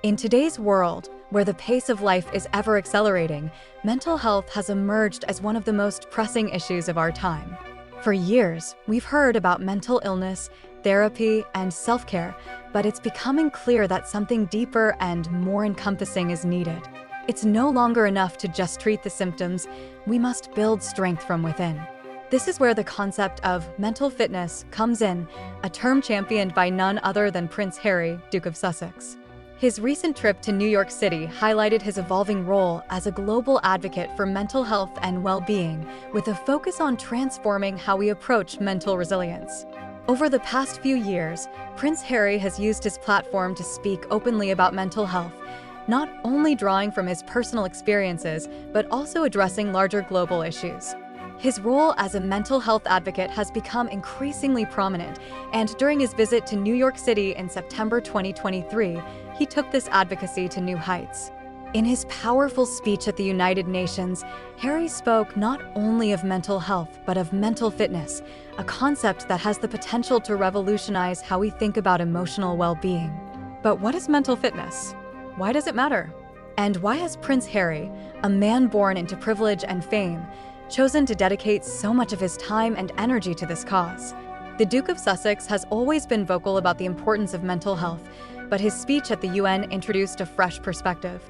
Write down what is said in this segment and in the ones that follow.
In today's world, where the pace of life is ever accelerating, mental health has emerged as one of the most pressing issues of our time. For years, we've heard about mental illness, therapy, and self-care, but it's becoming clear that something deeper and more encompassing is needed. It's no longer enough to just treat the symptoms, we must build strength from within. This is where the concept of mental fitness comes in, a term championed by none other than Prince Harry, Duke of Sussex. His recent trip to New York City highlighted his evolving role as a global advocate for mental health and well-being, with a focus on transforming how we approach mental resilience. Over the past few years, Prince Harry has used his platform to speak openly about mental health, not only drawing from his personal experiences, but also addressing larger global issues. His role as a mental health advocate has become increasingly prominent, and during his visit to New York City in September 2023, he took this advocacy to new heights. In his powerful speech at the United Nations, Harry spoke not only of mental health, but of mental fitness, a concept that has the potential to revolutionize how we think about emotional well-being. But what is mental fitness? Why does it matter? And why has Prince Harry, a man born into privilege and fame, chosen to dedicate so much of his time and energy to this cause? The Duke of Sussex has always been vocal about the importance of mental health, but his speech at the UN introduced a fresh perspective.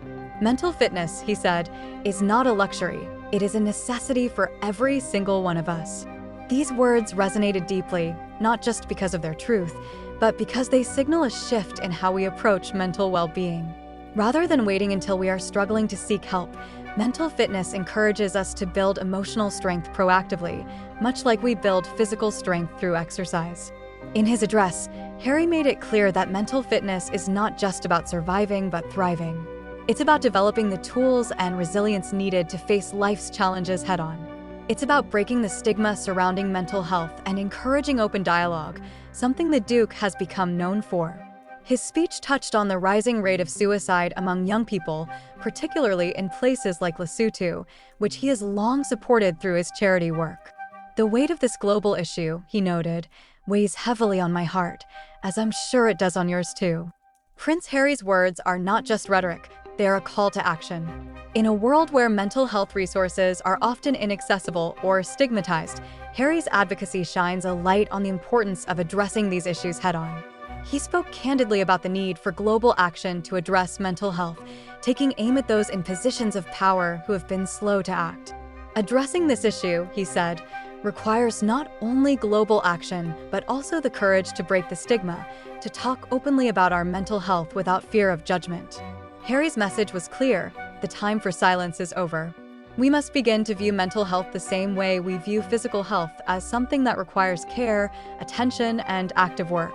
Mental fitness, he said, is not a luxury, it is a necessity for every single one of us. These words resonated deeply, not just because of their truth, but because they signal a shift in how we approach mental well-being. Rather than waiting until we are struggling to seek help, mental fitness encourages us to build emotional strength proactively, much like we build physical strength through exercise. In his address, Harry made it clear that mental fitness is not just about surviving, but thriving. It's about developing the tools and resilience needed to face life's challenges head-on. It's about breaking the stigma surrounding mental health and encouraging open dialogue, something the Duke has become known for. His speech touched on the rising rate of suicide among young people, particularly in places like Lesotho, which he has long supported through his charity work. The weight of this global issue, he noted, weighs heavily on my heart, as I'm sure it does on yours too. Prince Harry's words are not just rhetoric, they are a call to action. In a world where mental health resources are often inaccessible or stigmatized, Harry's advocacy shines a light on the importance of addressing these issues head-on. He spoke candidly about the need for global action to address mental health, taking aim at those in positions of power who have been slow to act. Addressing this issue, he said, requires not only global action, but also the courage to break the stigma, to talk openly about our mental health without fear of judgment. Harry's message was clear: the time for silence is over. We must begin to view mental health the same way we view physical health, as something that requires care, attention, and active work.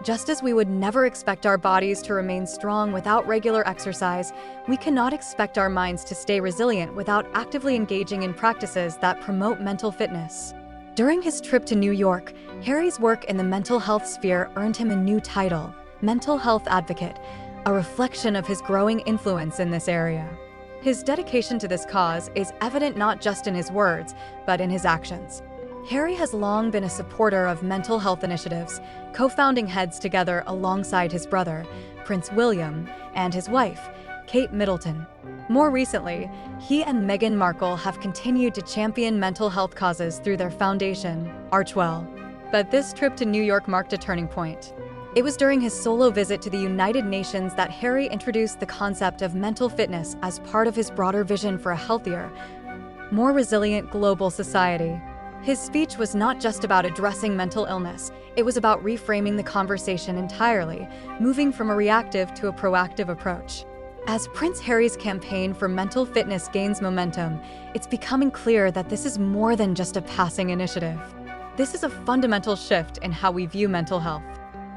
Just as we would never expect our bodies to remain strong without regular exercise, we cannot expect our minds to stay resilient without actively engaging in practices that promote mental fitness. During his trip to New York, Harry's work in the mental health sphere earned him a new title, Mental Health Advocate, a reflection of his growing influence in this area. His dedication to this cause is evident not just in his words, but in his actions. Harry has long been a supporter of mental health initiatives, co-founding heads together alongside his brother, Prince William, and his wife, Kate Middleton. More recently, he and Meghan Markle have continued to champion mental health causes through their foundation, Archwell. But this trip to New York marked a turning point. It was during his solo visit to the United Nations that Harry introduced the concept of mental fitness as part of his broader vision for a healthier, more resilient global society. His speech was not just about addressing mental illness, it was about reframing the conversation entirely, moving from a reactive to a proactive approach. As Prince Harry's campaign for mental fitness gains momentum, it's becoming clear that this is more than just a passing initiative. This is a fundamental shift in how we view mental health.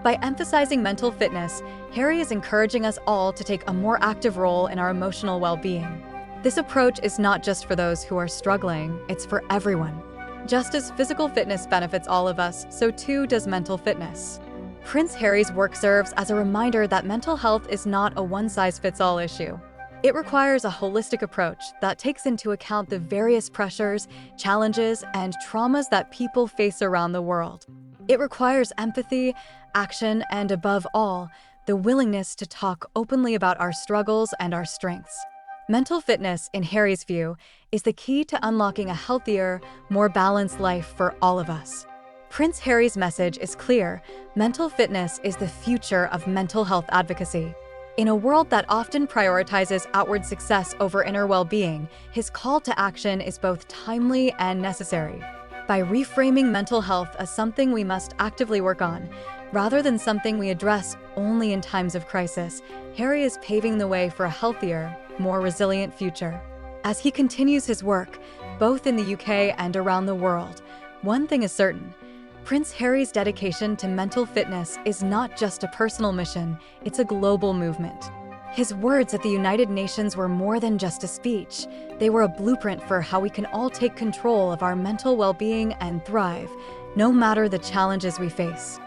By emphasizing mental fitness, Harry is encouraging us all to take a more active role in our emotional well-being. This approach is not just for those who are struggling, it's for everyone. Just as physical fitness benefits all of us, so too does mental fitness. Prince Harry's work serves as a reminder that mental health is not a one-size-fits-all issue. It requires a holistic approach that takes into account the various pressures, challenges, and traumas that people face around the world. It requires empathy, action, and above all, the willingness to talk openly about our struggles and our strengths. Mental fitness, in Harry's view, is the key to unlocking a healthier, more balanced life for all of us. Prince Harry's message is clear: mental fitness is the future of mental health advocacy. In a world that often prioritizes outward success over inner well-being, his call to action is both timely and necessary. By reframing mental health as something we must actively work on, rather than something we address only in times of crisis, Harry is paving the way for a healthier, more resilient future. As he continues his work, both in the UK and around the world, one thing is certain: Prince Harry's dedication to mental fitness is not just a personal mission, it's a global movement. His words at the United Nations were more than just a speech. They were a blueprint for how we can all take control of our mental well-being and thrive, no matter the challenges we face.